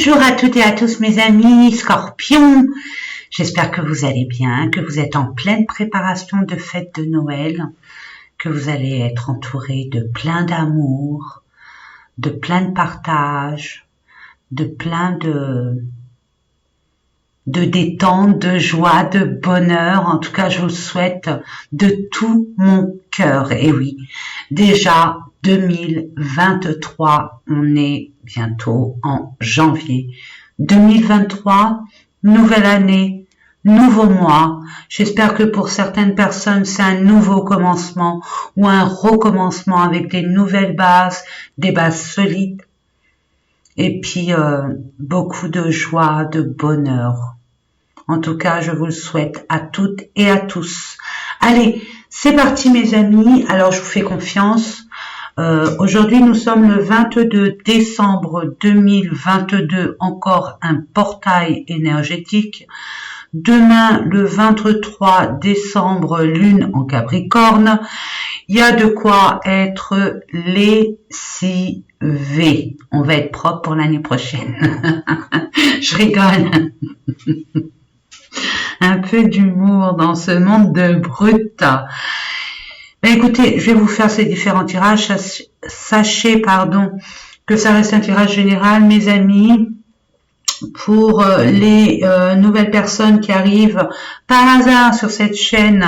Bonjour à toutes et à tous mes amis Scorpions, j'espère que vous allez bien, que vous êtes en pleine préparation de fête de Noël, que vous allez être entourés de plein d'amour, de plein de partage, de plein de détente, de joie, de bonheur. En tout cas, je vous le souhaite de tout mon cœur. Et oui, déjà 2023, on est bientôt en janvier 2023, nouvelle année, nouveau mois. J'espère que pour certaines personnes, c'est un nouveau commencement ou un recommencement avec des nouvelles bases, des bases solides. Et puis, beaucoup de joie, de bonheur. En tout cas, je vous le souhaite à toutes et à tous. Allez, c'est parti mes amis. Alors, je vous fais confiance. Aujourd'hui, nous sommes le 22 décembre 2022. Encore un portail énergétique. Demain, le 23 décembre, lune en Capricorne. Il y a de quoi être lessivé. On va être propre pour l'année prochaine. Je rigole. Un peu d'humour dans ce monde de brut. Ben écoutez, je vais vous faire ces différents tirages. Sachez, que ça reste un tirage général, mes amis. Pour les nouvelles personnes qui arrivent par hasard sur cette chaîne,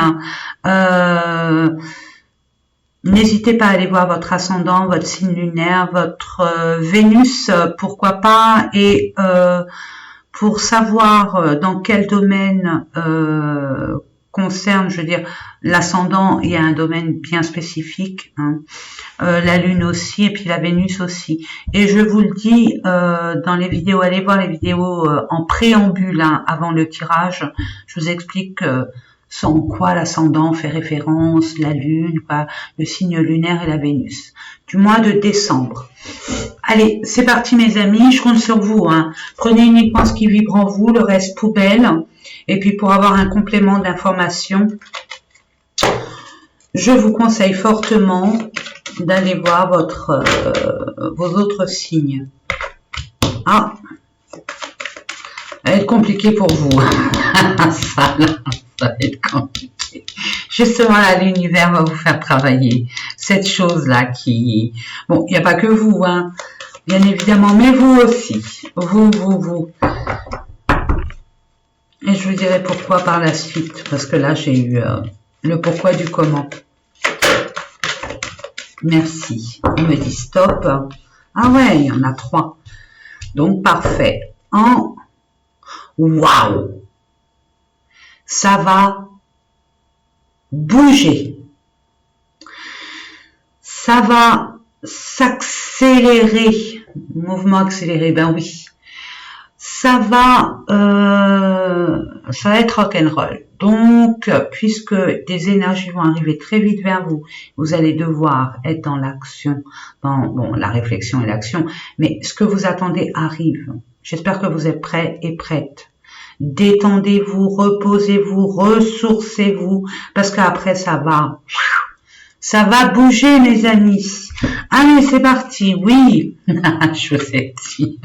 n'hésitez pas à aller voir votre ascendant, votre signe lunaire, votre Vénus, pourquoi pas, et pour savoir dans quel domaine concerne, je veux dire, l'ascendant, il y a un domaine bien spécifique, hein. La lune aussi, et puis la Vénus aussi. Et je vous le dis dans les vidéos, allez voir les vidéos en préambule, hein, avant le tirage. Je vous explique en quoi l'ascendant fait référence, la lune, quoi, le signe lunaire et la Vénus. Du mois de décembre. Allez, c'est parti mes amis, je compte sur vous, hein. Prenez uniquement ce qui vibre en vous, le reste poubelle. Et puis pour avoir un complément d'information, je vous conseille fortement d'aller voir vos autres signes. Ah, ça va être compliqué pour vous. ça va être compliqué. Justement là, l'univers va vous faire travailler cette chose-là qui... Bon, il n'y a pas que vous, hein, bien évidemment, mais vous aussi. Vous. Et je vous dirai pourquoi par la suite, parce que là, j'ai eu le pourquoi du comment. Merci. On me dit stop. Ah ouais, il y en a 3. Donc, parfait. Waouh! Ça va bouger. Ça va s'accélérer. Mouvement accéléré, ben oui. Ça va être rock'n'roll. Donc, puisque des énergies vont arriver très vite vers vous, vous allez devoir être dans l'action, dans la réflexion et l'action, mais ce que vous attendez arrive. J'espère que vous êtes prêts et prêtes. Détendez-vous, reposez-vous, ressourcez-vous, parce qu'après ça va bouger mes amis. Allez, c'est parti, oui, je vous ai dit.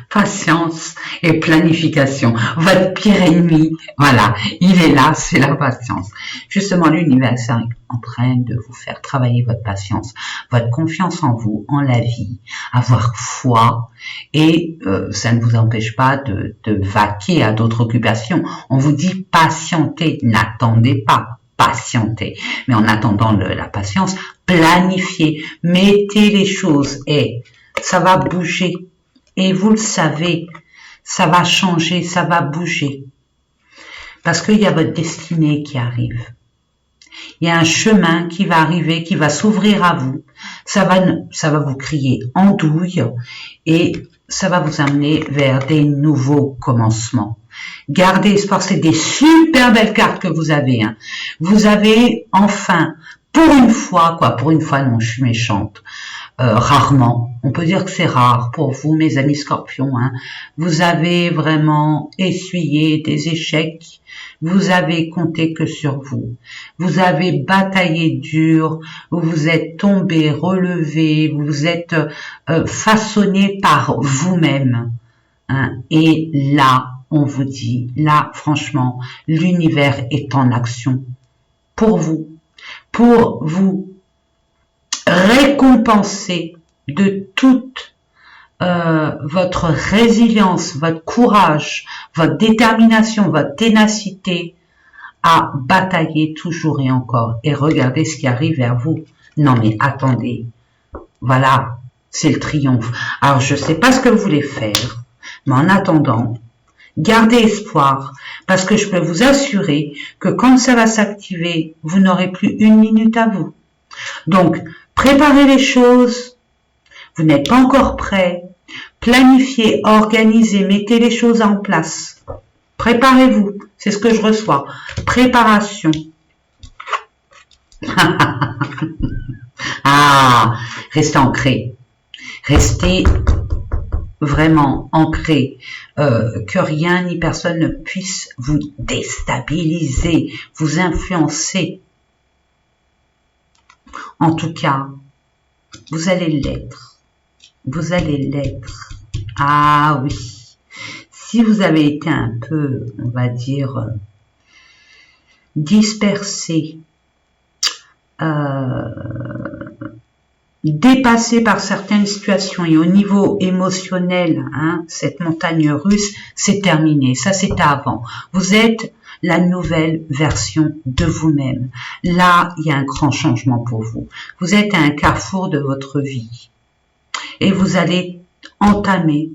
Patience et planification. Votre pire ennemi, voilà, il est là, c'est la patience. Justement, l'univers est en train de vous faire travailler votre patience, votre confiance en vous, en la vie, avoir foi, et ça ne vous empêche pas de vaquer à d'autres occupations. On vous dit patientez, n'attendez pas. Patienter. Mais en attendant la patience, planifiez, mettez les choses et ça va bouger. Et vous le savez, ça va changer, ça va bouger. Parce qu'il y a votre destinée qui arrive. Il y a un chemin qui va arriver, qui va s'ouvrir à vous. Ça va vous crier andouille et ça va vous amener vers des nouveaux commencements. Gardez espoir, c'est des super belles cartes que vous avez, hein. Vous avez enfin, pour une fois non, je suis méchante, rarement, on peut dire que c'est rare pour vous mes amis scorpions, hein. Vous avez vraiment essuyé des échecs, Vous avez compté que sur vous. Vous avez bataillé dur, vous vous êtes tombé, relevé, vous vous êtes façonné par vous-même. Hein. Et là, on vous dit, là, franchement, l'univers est en action pour vous récompenser de toute votre résilience, votre courage, votre détermination, votre ténacité à batailler toujours et encore. Et regardez ce qui arrive vers vous. Non mais attendez, voilà, c'est le triomphe. Alors je ne sais pas ce que vous voulez faire, mais en attendant, gardez espoir, parce que je peux vous assurer que quand ça va s'activer, vous n'aurez plus une minute à vous. Donc, préparez les choses, vous n'êtes pas encore prêt, planifiez, organisez, mettez les choses en place. Préparez-vous, c'est ce que je reçois. Préparation. Ah, restez ancré. Restez vraiment ancré, que rien ni personne ne puisse vous déstabiliser, vous influencer. En tout cas, vous allez l'être. Vous allez l'être. Ah oui. Si vous avez été un peu, on va dire, dispersé, dépassé par certaines situations et au niveau émotionnel, hein, cette montagne russe, c'est terminé. Ça, c'était avant. Vous êtes la nouvelle version de vous-même. Là, il y a un grand changement pour vous. Vous êtes à un carrefour de votre vie et vous allez entamer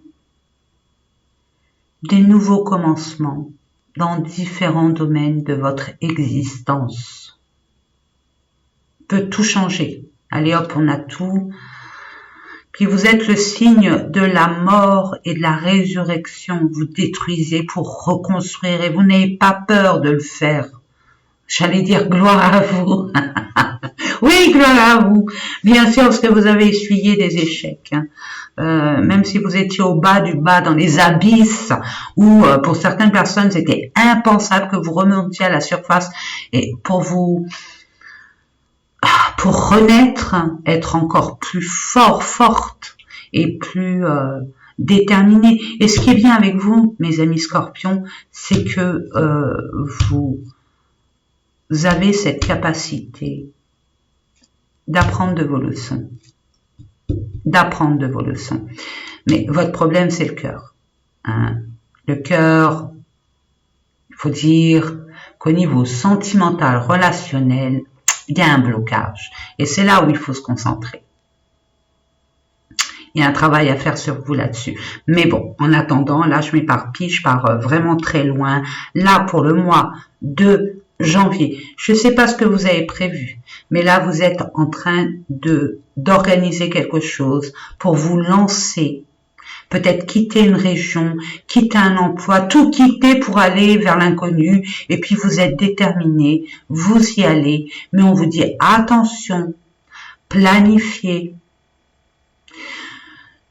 des nouveaux commencements dans différents domaines de votre existence. Peut tout changer. Allez hop, on a tout. Puis vous êtes le signe de la mort et de la résurrection. Vous détruisez pour reconstruire et vous n'avez pas peur de le faire. J'allais dire gloire à vous. Oui, gloire à vous. Bien sûr, parce que vous avez essuyé des échecs. Hein. Même si vous étiez au bas du bas, dans les abysses, où pour certaines personnes, c'était impensable que vous remontiez à la surface. Et pour renaître, être encore plus forte et plus déterminée. Et ce qui est bien avec vous, mes amis scorpions, c'est que vous avez cette capacité d'apprendre de vos leçons. D'apprendre de vos leçons. Mais votre problème, c'est le cœur. Hein. Le cœur, il faut dire qu'au niveau sentimental, relationnel, il y a un blocage. Et c'est là où il faut se concentrer. Il y a un travail à faire sur vous là-dessus. Mais bon, en attendant, là, je m'éparpille, je pars vraiment très loin. Là, pour le mois de janvier, je ne sais pas ce que vous avez prévu, mais là, vous êtes en train d'organiser quelque chose pour vous lancer. Peut-être quitter une région, quitter un emploi, tout quitter pour aller vers l'inconnu. Et puis vous êtes déterminé, vous y allez. Mais on vous dit attention, planifiez,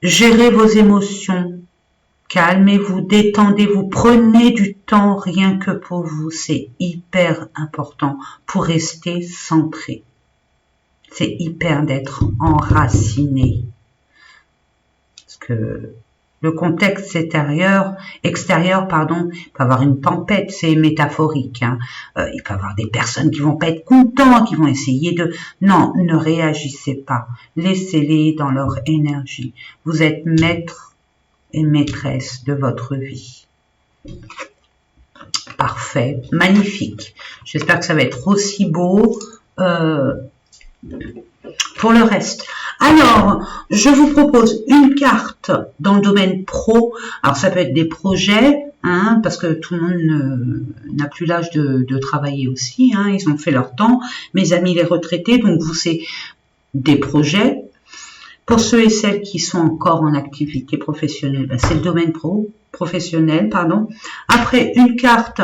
gérez vos émotions, calmez-vous, détendez-vous, prenez du temps rien que pour vous. C'est hyper important pour rester centré. C'est hyper d'être enraciné. Parce que le contexte extérieur, il peut avoir une tempête, c'est métaphorique. Hein. Il peut y avoir des personnes qui vont pas être contents, qui vont essayer de... Non, ne réagissez pas. Laissez-les dans leur énergie. Vous êtes maître et maîtresse de votre vie. Parfait, magnifique. J'espère que ça va être aussi beau pour le reste. Alors, je vous propose une carte dans le domaine pro. Alors, ça peut être des projets, hein, parce que tout le monde n'a plus l'âge de travailler aussi. Hein, ils ont fait leur temps. Mes amis les retraités, donc vous, c'est des projets. Pour ceux et celles qui sont encore en activité professionnelle, ben, c'est le domaine professionnel. Après, une carte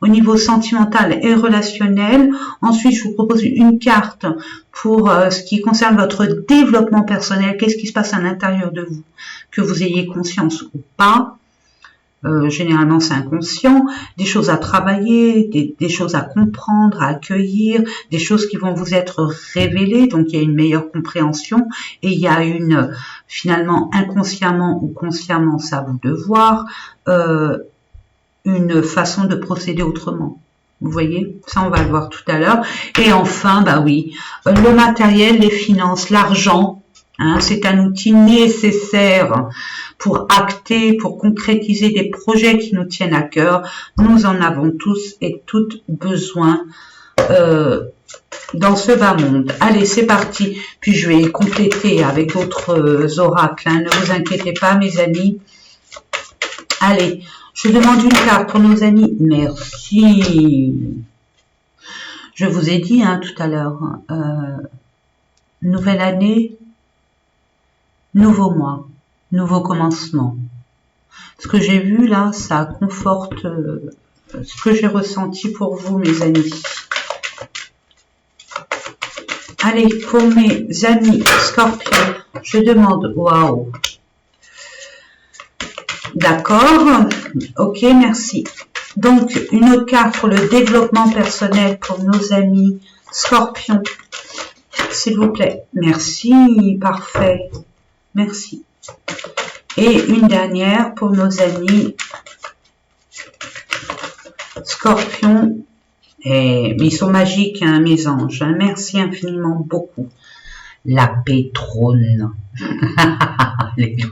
au niveau sentimental et relationnel. Ensuite, je vous propose une carte pour ce qui concerne votre développement personnel. Qu'est-ce qui se passe à l'intérieur de vous, que vous ayez conscience ou pas. généralement c'est inconscient, des choses à travailler, des choses à comprendre, à accueillir, des choses qui vont vous être révélées, donc il y a une meilleure compréhension et il y a une, finalement, inconsciemment ou consciemment, c'est à vous de voir, une façon de procéder autrement. Vous voyez, ça on va le voir tout à l'heure. Et enfin, bah oui, le matériel, les finances, l'argent, hein, c'est un outil nécessaire pour acter, pour concrétiser des projets qui nous tiennent à cœur. Nous en avons tous et toutes besoin dans ce bas monde. Allez, c'est parti. Puis je vais compléter avec d'autres oracles. Hein. Ne vous inquiétez pas, mes amis. Allez, je demande une carte pour nos amis. Merci. Je vous ai dit hein, tout à l'heure, nouvelle année, nouveau mois, nouveau commencement. Ce que j'ai vu là, ça conforte ce que j'ai ressenti pour vous, mes amis. Allez, pour mes amis Scorpions, je demande, waouh. D'accord, ok, merci. Donc, une autre carte pour le développement personnel pour nos amis Scorpions, s'il vous plaît. Merci, parfait. Merci. Et une dernière pour nos amis Scorpions. Mais ils sont magiques, hein, mes anges. Hein. Merci infiniment beaucoup. La paix trône. Alléluia.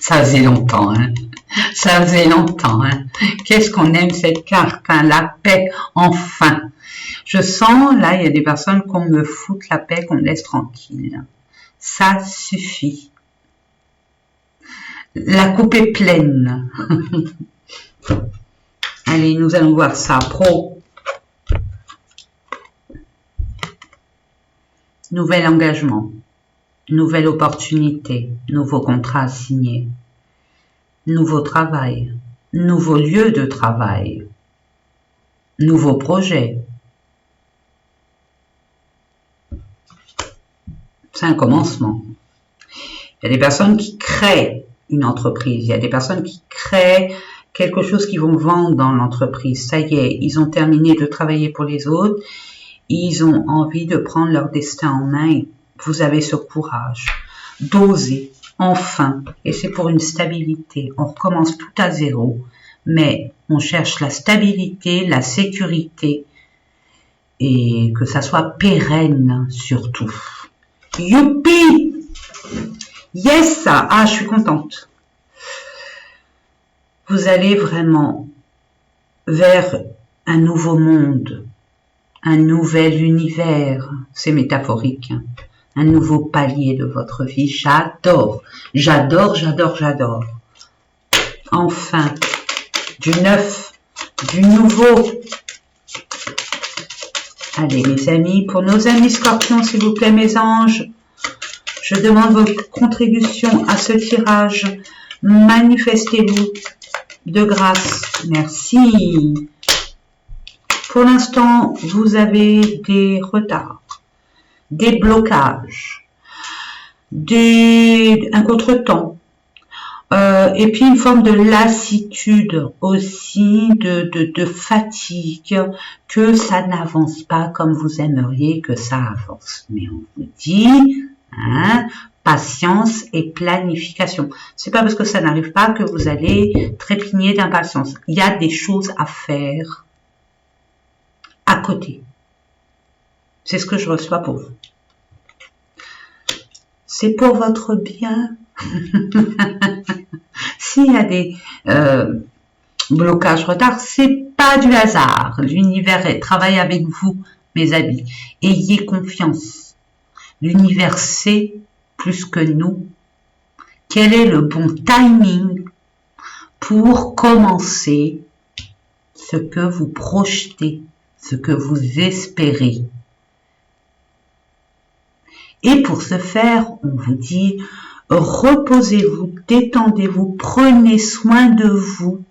Ça faisait longtemps, hein. Ça faisait longtemps, hein. Qu'est-ce qu'on aime cette carte, hein, la paix, enfin. Je sens, là, il y a des personnes qu'on me foute la paix, qu'on me laisse tranquille. Ça suffit. La coupe est pleine. Allez, nous allons voir ça. Pro. Nouvel engagement. Nouvelle opportunité, nouveau contrat à signer, nouveau travail, nouveau lieu de travail, nouveau projet. C'est un commencement. Il y a des personnes qui créent une entreprise, il y a des personnes qui créent quelque chose qu'ils vont vendre dans l'entreprise. Ça y est, ils ont terminé de travailler pour les autres, ils ont envie de prendre leur destin en main. Vous avez ce courage d'oser, enfin, et c'est pour une stabilité. On recommence tout à zéro, mais on cherche la stabilité, la sécurité, et que ça soit pérenne surtout. Youpi! Yes! Ah, je suis contente. Vous allez vraiment vers un nouveau monde, un nouvel univers, c'est métaphorique, hein. Un nouveau palier de votre vie. J'adore, j'adore, j'adore, j'adore. Enfin, du neuf, du nouveau. Allez, mes amis, pour nos amis Scorpions, s'il vous plaît, mes anges, je demande votre contribution à ce tirage. Manifestez-vous de grâce. Merci. Pour l'instant, vous avez des retards, des blocages, un contretemps, et puis une forme de lassitude aussi, de fatigue, que ça n'avance pas comme vous aimeriez que ça avance. Mais on vous dit, hein, patience et planification. C'est pas parce que ça n'arrive pas que vous allez trépigner d'impatience. Il y a des choses à faire à côté. C'est ce que je reçois pour vous. C'est pour votre bien. S'il y a des blocages, retards, c'est pas du hasard. L'univers travaille avec vous, mes amis. Ayez confiance. L'univers sait plus que nous quel est le bon timing pour commencer ce que vous projetez, ce que vous espérez. Et pour ce faire, on vous dit, reposez-vous, détendez-vous, prenez soin de vous,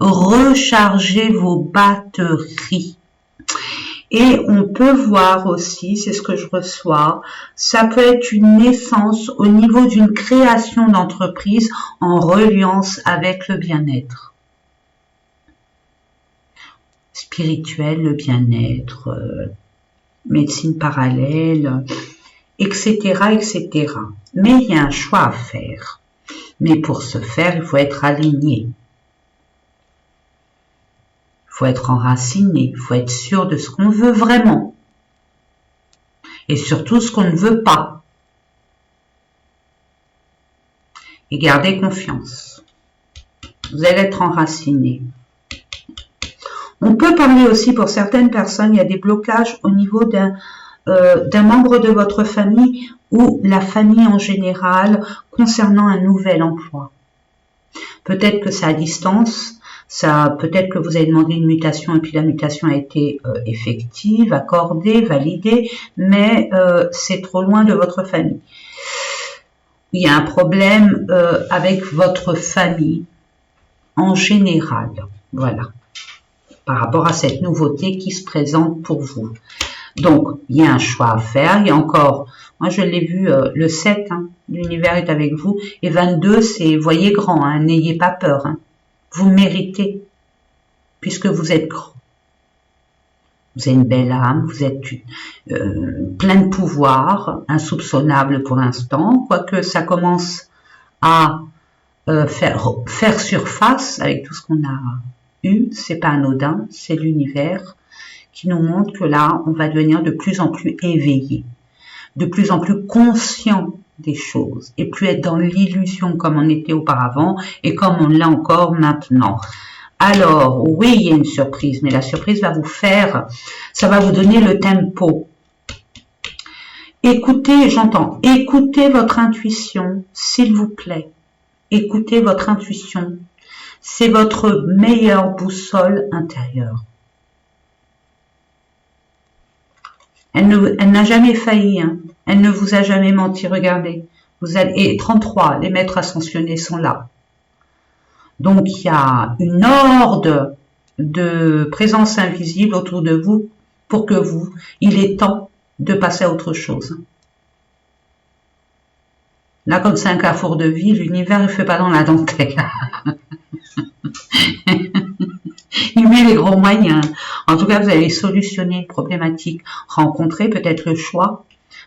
rechargez vos batteries. Et on peut voir aussi, c'est ce que je reçois, ça peut être une naissance au niveau d'une création d'entreprise en reliance avec le bien-être. spirituel, le bien-être, médecine parallèle, etc., etc. Mais il y a un choix à faire. Mais pour ce faire, il faut être aligné. Il faut être enraciné. Il faut être sûr de ce qu'on veut vraiment. Et surtout ce qu'on ne veut pas. Et garder confiance. Vous allez être enraciné. On peut parler aussi pour certaines personnes, il y a des blocages au niveau d'un membre de votre famille ou la famille en général concernant un nouvel emploi. Peut-être que c'est à distance, peut-être que vous avez demandé une mutation et puis la mutation a été effective, accordée, validée, mais c'est trop loin de votre famille. Il y a un problème avec votre famille en général, voilà, par rapport à cette nouveauté qui se présente pour vous. Donc, il y a un choix à faire. Il y a encore, moi je l'ai vu, le 7, hein, l'univers est avec vous. Et 22, c'est voyez grand, hein, n'ayez pas peur. Hein. Vous méritez, puisque vous êtes grand. Vous avez une belle âme, vous êtes plein de pouvoir, insoupçonnable pour l'instant, quoique ça commence à faire surface avec tout ce qu'on a eu. C'est pas anodin, c'est l'univers qui nous montre que là, on va devenir de plus en plus éveillé, de plus en plus conscient des choses, et plus être dans l'illusion comme on était auparavant, et comme on l'a encore maintenant. Alors, oui, il y a une surprise, mais la surprise va vous faire, ça va vous donner le tempo. Écoutez, j'entends, écoutez votre intuition, s'il vous plaît. Écoutez votre intuition. C'est votre meilleure boussole intérieure. Elle n'a jamais failli, hein. Elle ne vous a jamais menti, regardez. Et 33, les maîtres ascensionnés sont là. Donc, il y a une horde de présence invisible autour de vous pour que il est temps de passer à autre chose. Là, comme c'est un carrefour de vie, l'univers ne fait pas dans la dentelle. Il met les gros moyens. En tout cas, vous allez solutionner une problématique, rencontrer peut-être le choix.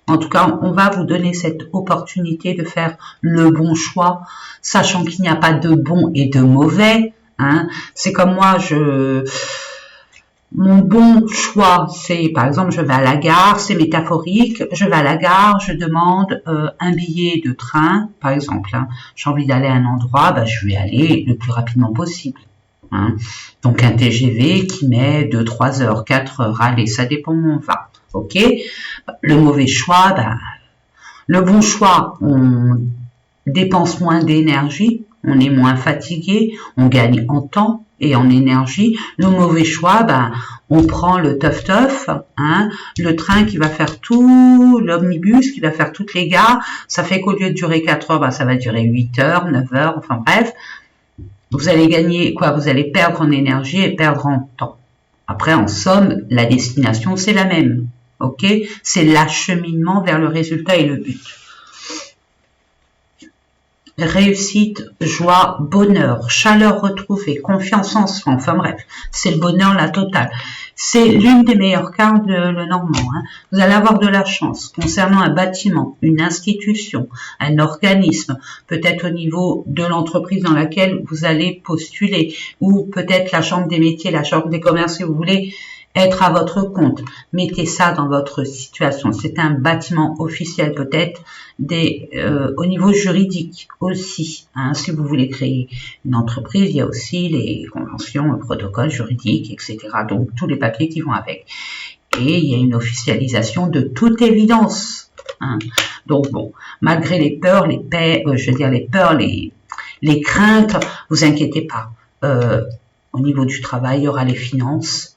En tout cas, on va vous donner cette opportunité de faire le bon choix, sachant qu'il n'y a pas de bon et de mauvais. Hein. C'est comme moi, mon bon choix, c'est, par exemple, je vais à la gare, c'est métaphorique, je vais à la gare, je demande un billet de train, par exemple. Hein. J'ai envie d'aller à un endroit, je vais aller le plus rapidement possible. Hein. Donc un TGV qui met 2, 3 heures, 4 heures, allez, ça dépend où on va. Ok. Le mauvais choix, le bon choix, on dépense moins d'énergie, on est moins fatigué, on gagne en temps et en énergie. Le mauvais choix, on prend le teuf-teuf, hein, le train qui va faire tout, l'omnibus qui va faire toutes les gares, ça fait qu'au lieu de durer 4 heures, ça va durer 8 heures, 9 heures, enfin bref. Vous allez gagner quoi? Vous allez perdre en énergie et perdre en temps. Après, en somme, la destination, c'est la même. Ok? C'est l'acheminement vers le résultat et le but. Réussite, joie, bonheur, chaleur retrouvée, confiance en soi, enfin bref, c'est le bonheur, la totale. C'est l'une des meilleures cartes de Lenormand. Hein. Vous allez avoir de la chance concernant un bâtiment, une institution, un organisme, peut-être au niveau de l'entreprise dans laquelle vous allez postuler, ou peut-être la chambre des métiers, la chambre des commerces, si vous voulez être à votre compte. Mettez ça dans votre situation. C'est un bâtiment officiel peut-être au niveau juridique aussi. Hein, si vous voulez créer une entreprise, il y a aussi les conventions, le protocole juridique, etc. Donc tous les papiers qui vont avec. Et il y a une officialisation de toute évidence. Hein. Donc bon, malgré les peurs, les craintes, vous inquiétez pas. Au niveau du travail, il y aura les finances.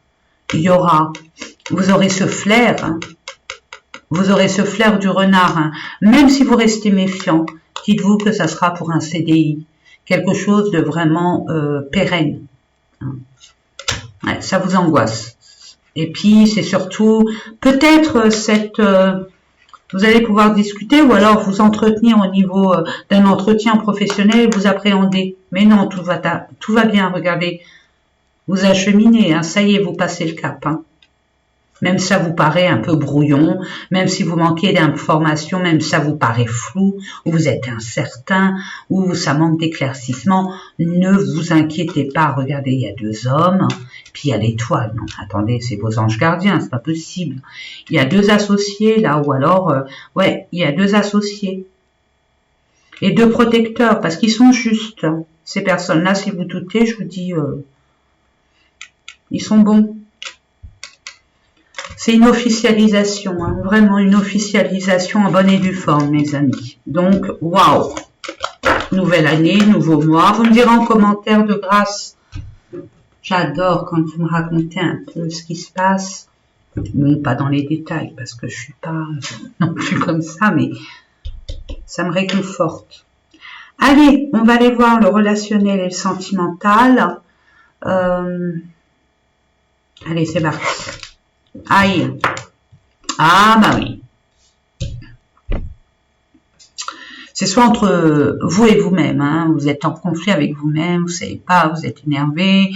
Vous aurez ce flair, hein. Vous aurez ce flair du renard, hein. Même si vous restez méfiant, dites-vous que ça sera pour un CDI, quelque chose de vraiment pérenne. Hein. Ouais, ça vous angoisse. Et puis c'est surtout peut-être vous allez pouvoir discuter ou alors vous entretenir au niveau d'un entretien professionnel et vous appréhender. Mais non, tout va bien, regardez. Vous acheminez, hein, ça y est, vous passez le cap. Hein. Même si ça vous paraît un peu brouillon, même si vous manquez d'informations, même si ça vous paraît flou, ou vous êtes incertain, ou ça manque d'éclaircissement, ne vous inquiétez pas. Regardez, il y a 2 hommes, puis il y a l'étoile. Non, attendez, c'est vos anges gardiens, c'est pas possible. Il y a 2 associés là, ou alors, ouais, il y a 2 associés. Et 2 protecteurs, parce qu'ils sont justes. Ces personnes-là, si vous doutez, je vous dis, ils sont bons. C'est une officialisation, hein, vraiment une officialisation en bonne et due forme, mes amis. Donc, waouh! Nouvelle année, nouveau mois. Vous me direz en commentaire de grâce. J'adore quand vous me racontez un peu ce qui se passe. Bon, pas dans les détails, parce que je suis pas non plus comme ça, mais ça me réconforte. Allez, on va aller voir le relationnel et le sentimental. Allez, c'est parti. Aïe. Ah bah oui. C'est soit entre vous et vous-même, hein, vous êtes en conflit avec vous-même, vous savez pas, vous êtes énervé,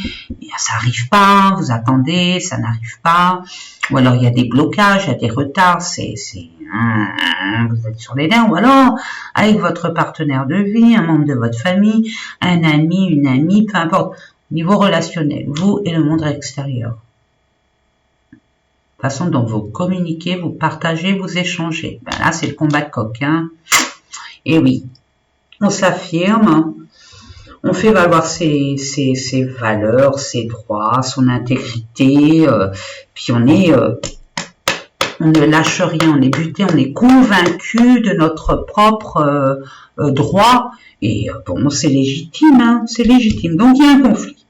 ça arrive pas, vous attendez, ça n'arrive pas, ou alors il y a des blocages, il y a des retards, vous êtes sur les nerfs, ou alors avec votre partenaire de vie, un membre de votre famille, un ami, une amie, peu importe, niveau relationnel, vous et le monde extérieur. Façon dont vous communiquez, vous partagez, vous échangez. Ben là, c'est le combat de coq. Hein. Et oui, on s'affirme, on fait valoir ses valeurs, ses droits, son intégrité, puis on ne lâche rien, on est buté, on est convaincu de notre propre droit. Et bon, c'est légitime, hein, c'est légitime. Donc, il y a un conflit.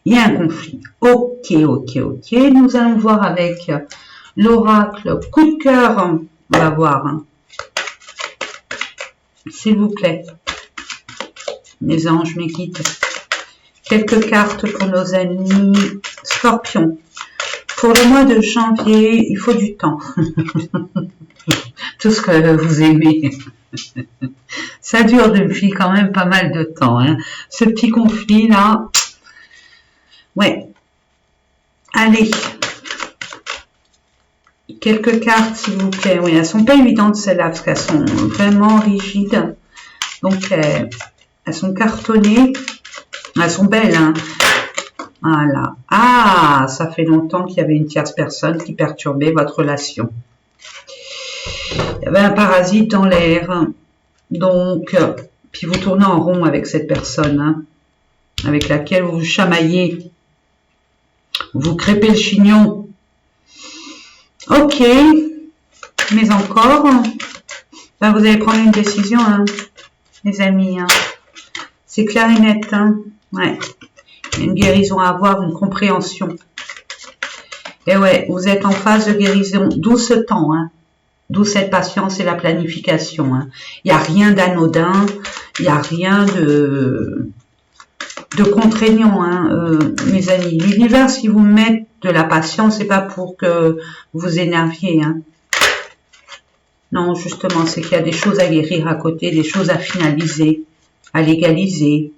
Il y a un conflit. Ok. Nous allons voir avec l'oracle coup de cœur. On va voir. Hein. S'il vous plaît. Mes anges, mes guides. Quelques cartes pour nos amis scorpions. Pour le mois de janvier, il faut du temps. Tout ce que vous aimez. Ça dure depuis quand même pas mal de temps. Hein. Ce petit conflit là. Ouais. Allez. Quelques cartes, s'il vous plaît. Oui, elles sont pas évidentes, celles-là, parce qu'elles sont vraiment rigides. Donc, elles sont cartonnées. Elles sont belles, hein. Voilà. Ah, ça fait longtemps qu'il y avait une tierce personne qui perturbait votre relation. Il y avait un parasite dans l'air. Donc, puis vous tournez en rond avec cette personne, hein, avec laquelle vous vous chamaillez. Vous crêpez le chignon. Ok. Mais encore, ben vous allez prendre une décision, hein, les amis. Hein. C'est clair et net. Hein. Ouais. Il y a une guérison à avoir, une compréhension. Et ouais, vous êtes en phase de guérison. D'où ce temps, hein. D'où cette patience et la planification. Hein. Il n'y a rien d'anodin. Il n'y a rien de contraignant, hein, mes amis. L'univers, si vous mettez de la patience, c'est pas pour que vous énerviez. Hein. Non, justement, c'est qu'il y a des choses à guérir à côté, des choses à finaliser, à légaliser,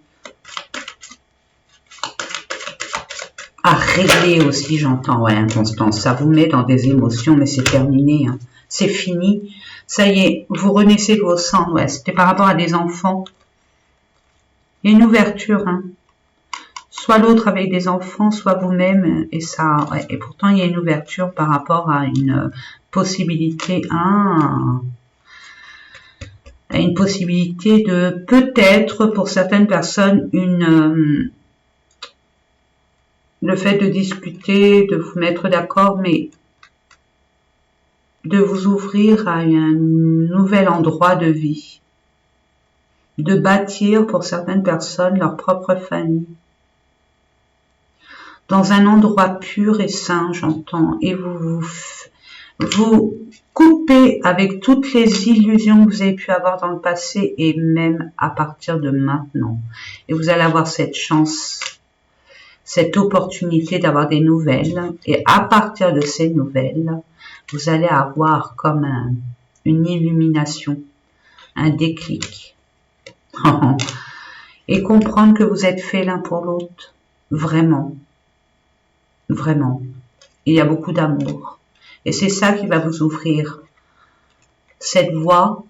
à régler aussi, j'entends. Ouais, Constance, ça vous met dans des émotions, mais c'est terminé. Hein. C'est fini. Ça y est, vous renaissez vos sangs. Ouais, c'était par rapport à des enfants. Il y a une ouverture, hein. Soit l'autre avec des enfants, soit vous-même, et ça, ouais, et pourtant il y a une ouverture par rapport à une possibilité, à une possibilité de peut-être pour certaines personnes le fait de discuter, de vous mettre d'accord, mais de vous ouvrir à un nouvel endroit de vie, de bâtir pour certaines personnes leur propre famille. Dans un endroit pur et sain, j'entends, et vous coupez avec toutes les illusions que vous avez pu avoir dans le passé et même à partir de maintenant. Et vous allez avoir cette chance, cette opportunité d'avoir des nouvelles. Et à partir de ces nouvelles, vous allez avoir comme une illumination, un déclic. et comprendre que vous êtes faits l'un pour l'autre. Vraiment. Vraiment. Il y a beaucoup d'amour. Et c'est ça qui va vous ouvrir cette voie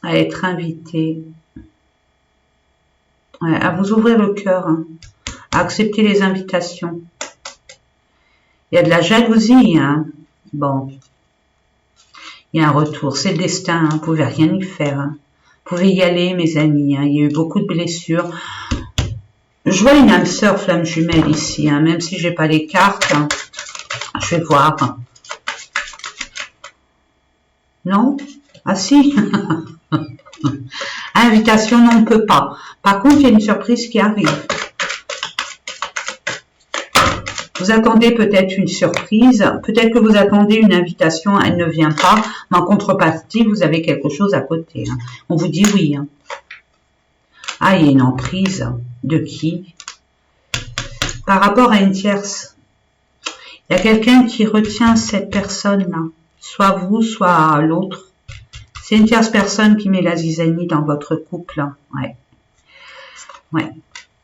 à être invité, à vous ouvrir le cœur, hein, à accepter les invitations. Il y a de la jalousie, hein. Bon, il y a un retour, c'est le destin, hein. Vous pouvez rien y faire. Hein. Vous pouvez y aller, mes amis. Hein. Il y a eu beaucoup de blessures. Je vois une âme sœur flamme jumelle ici, hein. Même si j'ai pas les cartes, hein. Je vais voir. Non? Ah si. Invitation, non, on ne peut pas. Par contre, il y a une surprise qui arrive. Vous attendez peut-être une surprise, peut-être que vous attendez une invitation, elle ne vient pas, mais en contrepartie, vous avez quelque chose à côté. Hein. On vous dit oui. Hein. Ah, il y a une emprise. De qui? Par rapport à une tierce. Il y a quelqu'un qui retient cette personne-là. Soit vous, soit l'autre. C'est une tierce personne qui met la zizanie dans votre couple. Hein. Ouais. Ouais.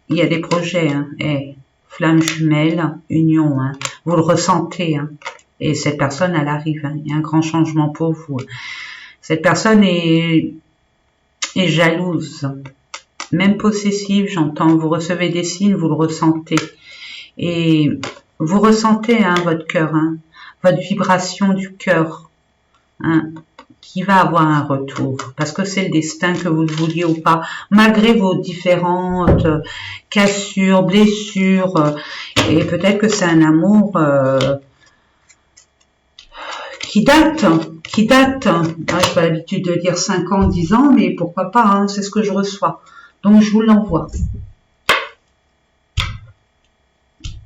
Il y a des projets. Hein. Et flamme jumelle, union. Hein. Vous le ressentez. Hein. Et cette personne, elle arrive. Hein. Il y a un grand changement pour vous. Cette personne est jalouse. Même possessive, j'entends. Vous recevez des signes, vous le ressentez. Et vous ressentez hein, votre cœur. Hein, votre vibration du cœur. Hein, qui va avoir un retour, parce que c'est le destin, que vous le vouliez ou pas, malgré vos différentes cassures, blessures, et peut-être que c'est un amour qui date, j'ai pas l'habitude de dire 5 ans, 10 ans, mais pourquoi pas, hein, c'est ce que je reçois, donc je vous l'envoie.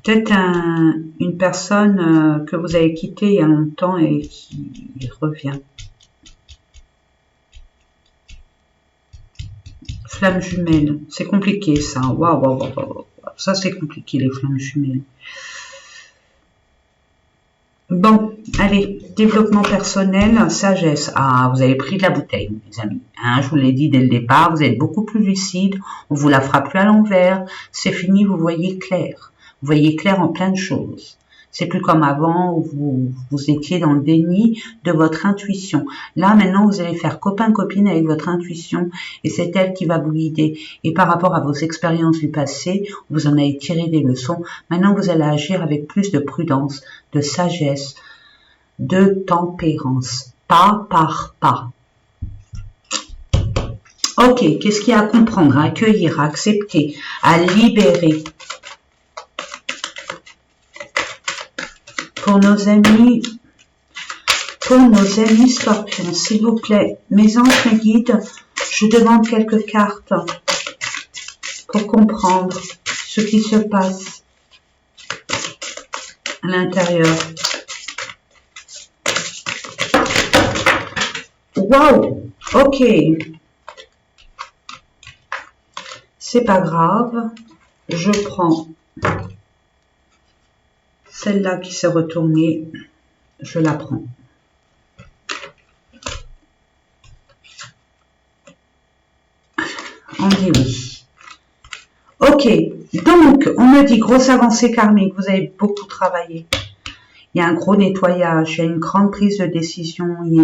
Peut-être une personne que vous avez quittée il y a longtemps et qui revient. Flamme jumelle, c'est compliqué ça. Waouh. Ça c'est compliqué les flammes jumelles. Bon, allez, développement personnel, sagesse. Ah, vous avez pris de la bouteille, mes amis. Hein, je vous l'ai dit dès le départ, vous êtes beaucoup plus lucide. On vous la fera plus à l'envers. C'est fini, vous voyez clair. Vous voyez clair en plein de choses. C'est plus comme avant où vous étiez dans le déni de votre intuition. Là, maintenant, vous allez faire copain-copine avec votre intuition et c'est elle qui va vous guider. Et par rapport à vos expériences du passé, vous en avez tiré des leçons. Maintenant, vous allez agir avec plus de prudence, de sagesse, de tempérance. Pas par pas. Ok, qu'est-ce qu'il y a à comprendre, à accueillir, à accepter, à libérer? Pour nos amis scorpions, s'il vous plaît, mes anges, mes guides, je demande quelques cartes pour comprendre ce qui se passe à l'intérieur. Waouh, ok. C'est pas grave, je prends celle-là qui s'est retournée, je la prends. On dit oui. Ok, donc on me dit grosse avancée karmique, vous avez beaucoup travaillé. Il y a un gros nettoyage, il y a une grande prise de décision, il y a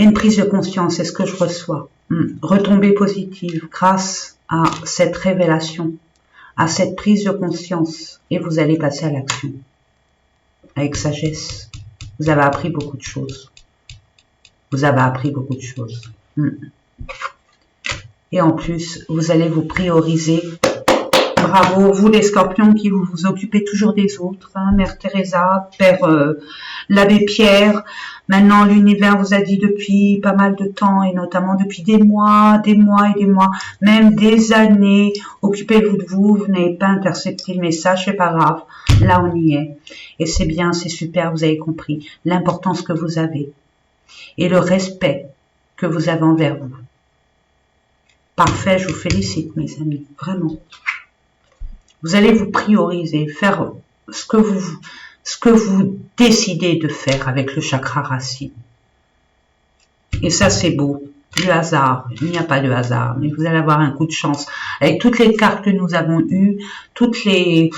une prise de conscience, c'est ce que je reçois. Retombée positive grâce à cette révélation, à cette prise de conscience, et vous allez passer à l'action avec sagesse. Vous avez appris beaucoup de choses. Vous avez appris beaucoup de choses. Et en plus, vous allez vous prioriser. Bravo, vous les scorpions qui vous occupez toujours des autres. Hein, Mère Teresa, Père l'Abbé Pierre. Maintenant, l'univers vous a dit depuis pas mal de temps, et notamment depuis des mois, même des années, occupez-vous de vous, vous n'avez pas intercepté le message, c'est pas grave, là on y est. Et c'est bien, c'est super, vous avez compris l'importance que vous avez et le respect que vous avez envers vous. Parfait, je vous félicite mes amis, vraiment. Vous allez vous prioriser, faire ce que vous décidez de faire avec le chakra racine. Et ça, c'est beau. Du hasard. Il n'y a pas de hasard. Mais vous allez avoir un coup de chance. Avec toutes les cartes que nous avons eues, tous les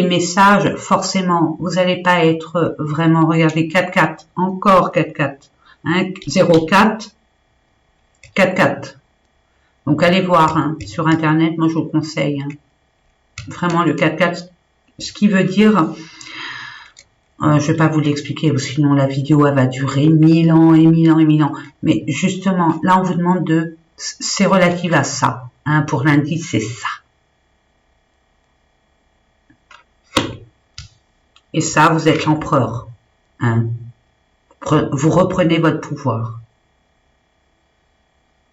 messages, forcément, vous n'allez pas être vraiment... Regardez, 4-4. Encore 4-4. 0-4. 4-4. Donc, allez voir hein, sur Internet. Moi, je vous conseille. Hein. Vraiment, le 4-4, ce qui veut dire... je ne vais pas vous l'expliquer, sinon la vidéo elle va durer 1000 ans et 1000 ans et 1000 ans. Mais justement, là on vous demande de... C'est relatif à ça. Hein, pour l'indice, c'est ça. Et ça, vous êtes l'empereur. Hein. Vous reprenez votre pouvoir.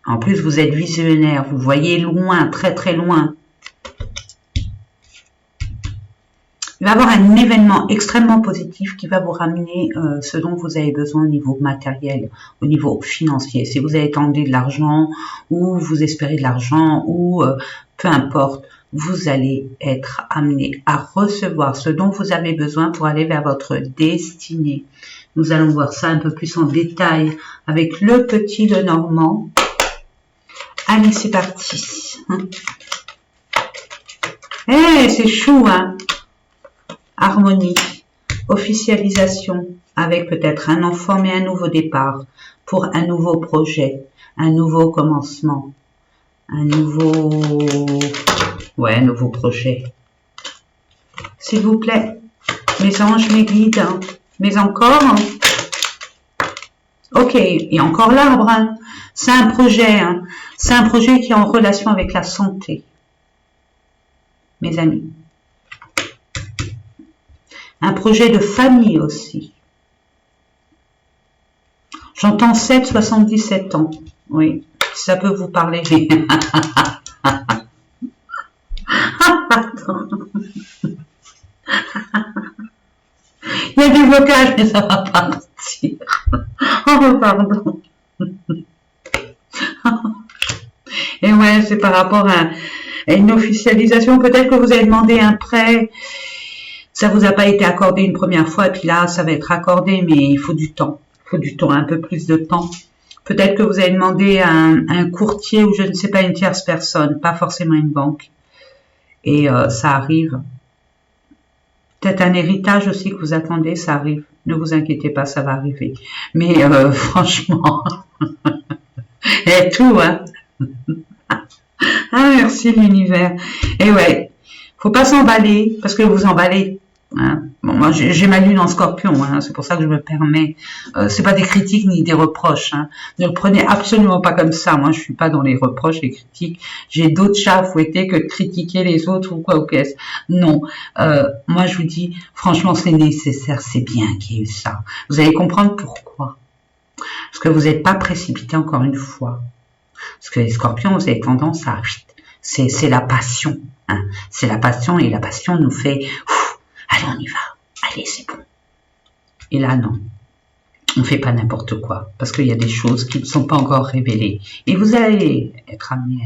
En plus, vous êtes visionnaire. Vous voyez loin, très très loin. Il va y avoir un événement extrêmement positif qui va vous ramener ce dont vous avez besoin au niveau matériel, au niveau financier. Si vous avez tendu de l'argent ou vous espérez de l'argent ou peu importe, vous allez être amené à recevoir ce dont vous avez besoin pour aller vers votre destinée. Nous allons voir ça un peu plus en détail avec le petit Lenormand. Allez, c'est parti. Eh, c'est chou, hein. Harmonie, officialisation, avec peut-être un enfant mais un nouveau départ, pour un nouveau projet, un nouveau commencement, un nouveau projet. S'il vous plaît, mes anges, mes guides, hein. Mais encore, hein. Ok, et encore l'arbre, hein. C'est un projet, hein. C'est un projet qui est en relation avec la santé, mes amis. Un projet de famille aussi. J'entends 7, 77 ans. Oui, ça peut vous parler. Pardon. Il y a du blocage, mais ça va partir. Oh, pardon. Et ouais, c'est par rapport à une officialisation. Peut-être que vous avez demandé un prêt. Ça vous a pas été accordé une première fois, et puis là, ça va être accordé, mais il faut du temps. Il faut du temps, un peu plus de temps. Peut-être que vous avez demandé à un courtier ou je ne sais pas, une tierce personne, pas forcément une banque. Et ça arrive. Peut-être un héritage aussi que vous attendez, ça arrive. Ne vous inquiétez pas, ça va arriver. Mais franchement, et tout, hein. Ah, merci l'univers. Et ouais, faut pas s'emballer, parce que vous emballez. Hein. Bon, moi, j'ai ma lune en Scorpion, hein, c'est pour ça que je me permets. C'est pas des critiques ni des reproches. Hein. Ne le prenez absolument pas comme ça. Moi, je suis pas dans les reproches, les critiques. J'ai d'autres chats à fouetter que de critiquer les autres ou quoi ou qu'est-ce. Non. Moi, je vous dis, franchement, c'est nécessaire, c'est bien qu'il y ait eu ça. Vous allez comprendre pourquoi. Parce que vous n'êtes pas précipité encore une fois. Parce que les Scorpions, vous avez tendance à... C'est la passion. Hein. C'est la passion et la passion nous fait... Allez, on y va. Allez, c'est bon. Et là, non. On ne fait pas n'importe quoi. Parce qu'il y a des choses qui ne sont pas encore révélées. Et vous allez être amené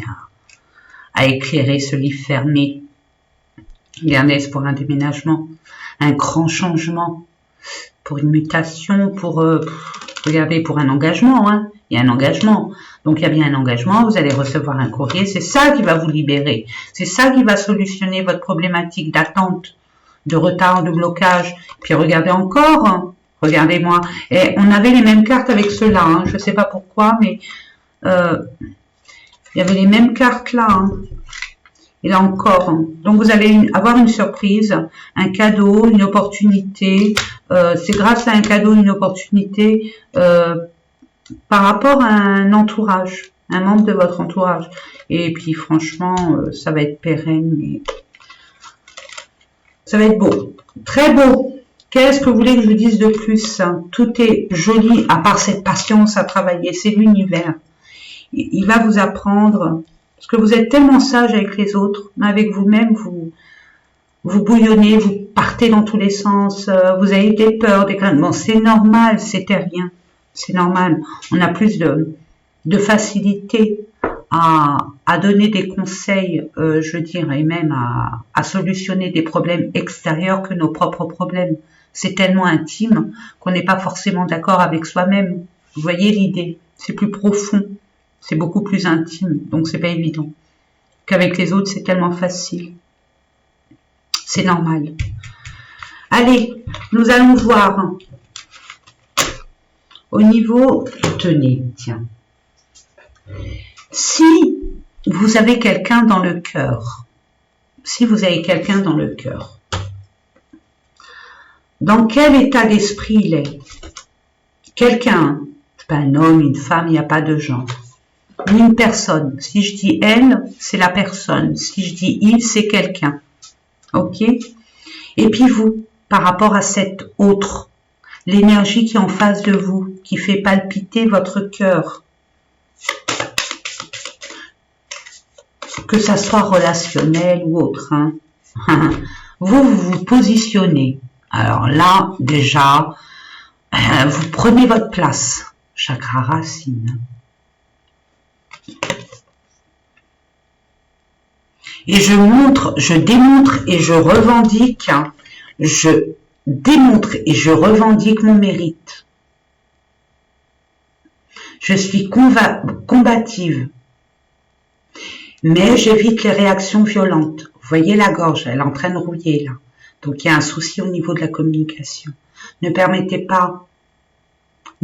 à éclairer ce livre fermé. Regardez, c'est pour un déménagement. Un grand changement. Pour une mutation. Regardez, pour un engagement. Hein. Il y a un engagement. Donc, il y a bien un engagement. Vous allez recevoir un courrier. C'est ça qui va vous libérer. C'est ça qui va solutionner votre problématique d'attente, de retard, de blocage. Puis regardez encore, hein. Regardez-moi. Et on avait les mêmes cartes avec ceux-là. Hein. Je ne sais pas pourquoi, mais il y avait les mêmes cartes là. Hein. Et là encore. Hein. Donc vous allez avoir une surprise, un cadeau, une opportunité. C'est grâce à un cadeau, une opportunité par rapport à un entourage, un membre de votre entourage. Et puis franchement, ça va être pérenne, mais ça va être beau. Très beau. Qu'est-ce que vous voulez que je vous dise de plus? Tout est joli, à part cette patience à travailler. C'est l'univers. Il va vous apprendre, parce que vous êtes tellement sage avec les autres, mais avec vous-même, vous bouillonnez, vous partez dans tous les sens, vous avez des peurs, des craintes. Bon, c'est normal, c'est terrien. C'est normal. On a plus de facilité à donner des conseils, je dirais même à solutionner des problèmes extérieurs que nos propres problèmes. C'est tellement intime qu'on n'est pas forcément d'accord avec soi-même. Vous voyez l'idée? C'est plus profond, c'est beaucoup plus intime, donc c'est pas évident. Qu'avec les autres, c'est tellement facile. C'est normal. Allez, nous allons voir au niveau, tenez, tiens. Si vous avez quelqu'un dans le cœur, dans quel état d'esprit il est? Quelqu'un, c'est pas un homme, une femme, il n'y a pas de genre. Ni une personne. Si je dis elle, c'est la personne. Si je dis il, c'est quelqu'un. Ok? Et puis vous, par rapport à cet autre, l'énergie qui est en face de vous, qui fait palpiter votre cœur, que ça soit relationnel ou autre, hein. Vous vous positionnez. Alors là, déjà, vous prenez votre place. Chakra racine. Et je démontre et je revendique, mon mérite. Je suis combative. Mais j'évite les réactions violentes. Vous voyez la gorge, elle est en train de rouiller là. Donc il y a un souci au niveau de la communication. Ne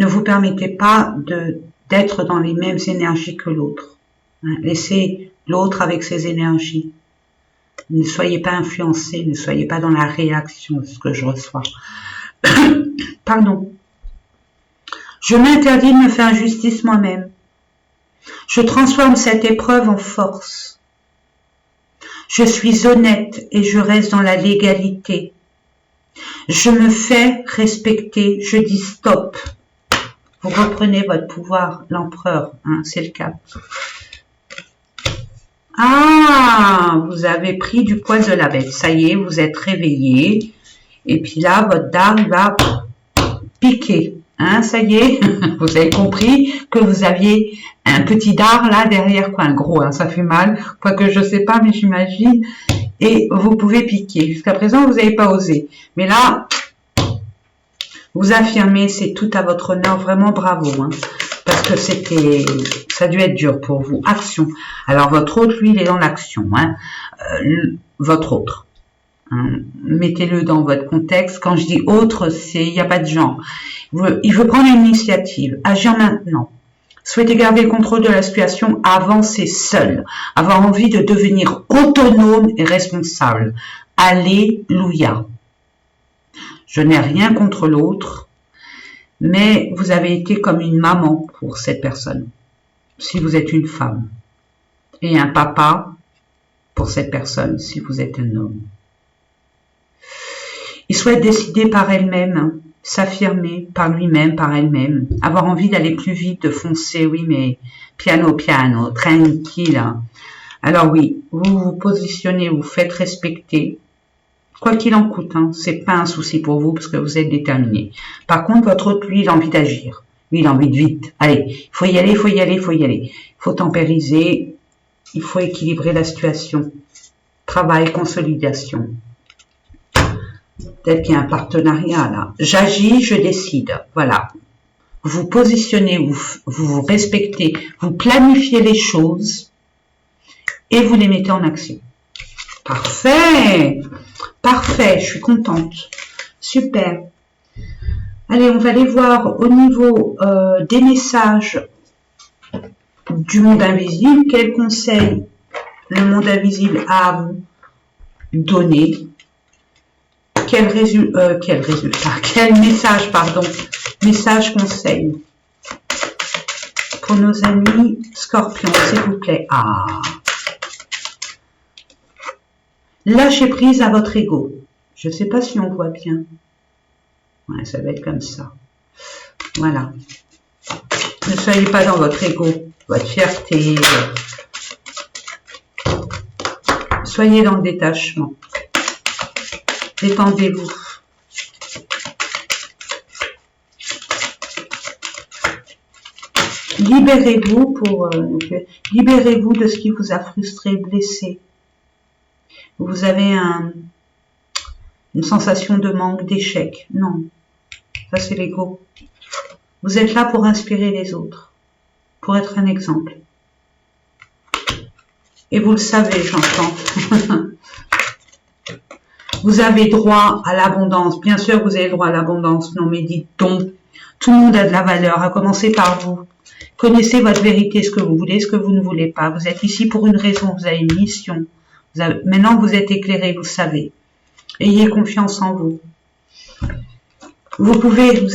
vous permettez pas d'être dans les mêmes énergies que l'autre. Laissez l'autre avec ses énergies. Ne soyez pas influencés, ne soyez pas dans la réaction de ce que je reçois. Pardon. Je m'interdis de me faire justice moi-même. Je transforme cette épreuve en force. Je suis honnête et je reste dans la légalité. Je me fais respecter, je dis stop. Vous reprenez votre pouvoir, l'empereur, hein, c'est le cap. Ah, vous avez pris du poil de la bête. Ça y est, vous êtes réveillé. Et puis là, votre dard va piquer. Hein, ça y est, vous avez compris que vous aviez un petit dard là derrière, quoi, un gros, hein, ça fait mal, quoique je sais pas, mais j'imagine. Et vous pouvez piquer. Jusqu'à présent, vous n'avez pas osé. Mais là, vous affirmez, c'est tout à votre honneur, vraiment bravo. Hein, parce que ça a dû être dur pour vous. Action. Alors, votre autre, lui, il est dans l'action. Hein, votre autre. Hein, mettez-le dans votre contexte. Quand je dis autre, il n'y a pas de genre. Il veut prendre une initiative, agir maintenant. Souhaiter garder le contrôle de la situation, avancer seul. Avoir envie de devenir autonome et responsable. Alléluia. Je n'ai rien contre l'autre, mais vous avez été comme une maman pour cette personne, si vous êtes une femme, et un papa pour cette personne, si vous êtes un homme. Il souhaite décider par elle-même, hein, s'affirmer par lui-même, par elle-même, avoir envie d'aller plus vite, de foncer, oui, mais piano, piano, tranquille. Hein. Alors oui, vous vous positionnez, vous faites respecter, quoi qu'il en coûte, hein, c'est pas un souci pour vous parce que vous êtes déterminé. Par contre, votre autre, lui, il a envie d'agir. Lui, il a envie de vite. Allez, il faut y aller, il faut y aller, il faut y aller. Il faut tempériser, il faut équilibrer la situation. Travail, consolidation. Peut-être qu'il y a un partenariat là. J'agis, je décide. Voilà. Vous positionnez, vous respectez, vous planifiez les choses et vous les mettez en action. Parfait. Parfait, je suis contente. Super. Allez, on va aller voir au niveau des messages du monde invisible. Quel conseil le monde invisible a à vous donner? Quel message conseil pour nos amis scorpions, s'il vous plaît. Ah. Lâchez prise à votre ego. Je ne sais pas si on voit bien. Ouais, ça va être comme ça. Voilà. Ne soyez pas dans votre ego, votre fierté. Soyez dans le détachement. Détendez-vous. Libérez-vous libérez-vous de ce qui vous a frustré, blessé. Vous avez une sensation de manque, d'échec. Non, ça c'est l'ego. Vous êtes là pour inspirer les autres, pour être un exemple. Et vous le savez, j'entends. Vous avez droit à l'abondance. Bien sûr, vous avez droit à l'abondance. Non, mais dites donc, tout le monde a de la valeur, à commencer par vous. Connaissez votre vérité, ce que vous voulez, ce que vous ne voulez pas. Vous êtes ici pour une raison, vous avez une mission. Maintenant, vous êtes éclairé, vous savez. Ayez confiance en vous. Vous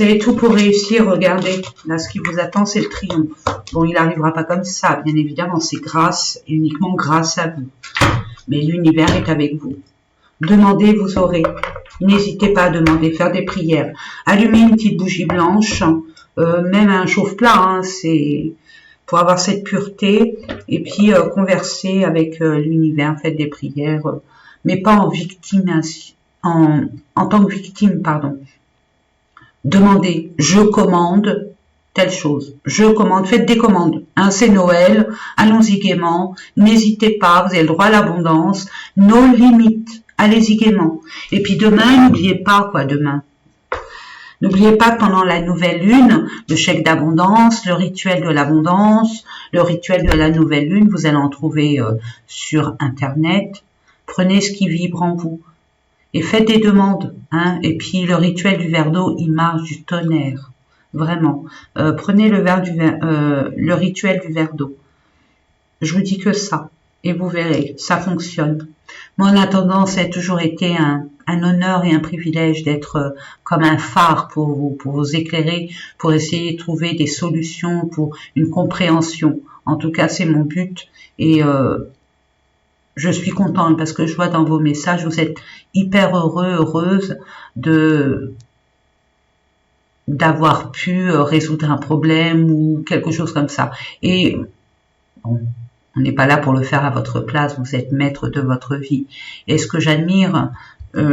avez tout pour réussir. Regardez, là, ce qui vous attend, c'est le triomphe. Bon, il n'arrivera pas comme ça, bien évidemment, c'est grâce et uniquement grâce à vous. Mais l'univers est avec vous. Demandez, vous aurez. N'hésitez pas à demander, faire des prières. Allumez une petite bougie blanche, même un chauffe-plat, hein, c'est pour avoir cette pureté. Et puis, converser avec l'univers, faites des prières, mais pas en victimation, en tant que victime, pardon. Demandez, je commande telle chose. Je commande, faites des commandes. Hein, c'est Noël, allons-y gaiement. N'hésitez pas, vous avez le droit à l'abondance. Nos limites, allez-y gaiement. Et puis demain, n'oubliez pas quoi demain. N'oubliez pas que pendant la nouvelle lune, le chèque d'abondance, le rituel de l'abondance, le rituel de la nouvelle lune, vous allez en trouver sur Internet. Prenez ce qui vibre en vous. Et faites des demandes, hein. Et puis le rituel du verre d'eau, il marche du tonnerre, vraiment. Prenez le rituel du verre d'eau. Je vous dis que ça, et vous verrez, ça fonctionne. Moi, en attendant, ça a toujours été un honneur et un privilège d'être comme un phare pour vous éclairer, pour essayer de trouver des solutions, pour une compréhension. En tout cas, c'est mon but. Et je suis contente parce que je vois dans vos messages, vous êtes hyper heureuse d'avoir pu résoudre un problème ou quelque chose comme ça. Et bon, on n'est pas là pour le faire à votre place, vous êtes maître de votre vie. Et ce que j'admire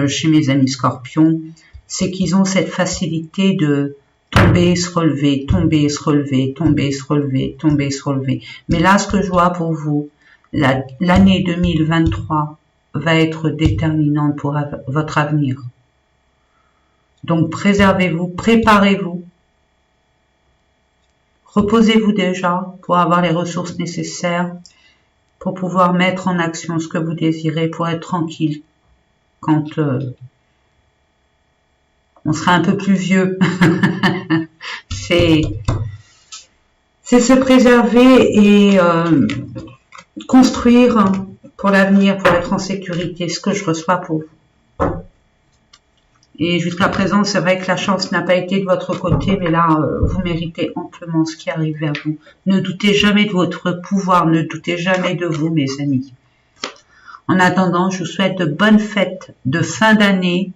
chez mes amis scorpions, c'est qu'ils ont cette facilité de tomber, se relever, tomber, se relever, tomber, se relever, tomber, se relever. Mais là, ce que je vois pour vous, l'année 2023 va être déterminante pour votre avenir. Donc préservez-vous, préparez-vous, reposez-vous déjà pour avoir les ressources nécessaires pour pouvoir mettre en action ce que vous désirez, pour être tranquille quand on sera un peu plus vieux. c'est se préserver et construire pour l'avenir, pour être en sécurité, ce que je reçois pour vous. Et jusqu'à présent, c'est vrai que la chance n'a pas été de votre côté, mais là, vous méritez amplement ce qui arrive vers vous. Ne doutez jamais de votre pouvoir, ne doutez jamais de vous, mes amis. En attendant, je vous souhaite de bonnes fêtes de fin d'année.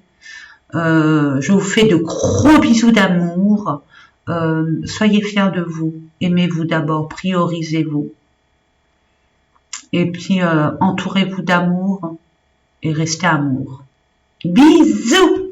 Je vous fais de gros bisous d'amour. Soyez fiers de vous. Aimez-vous d'abord, priorisez-vous. Et puis, entourez-vous d'amour et restez amour. Bisous!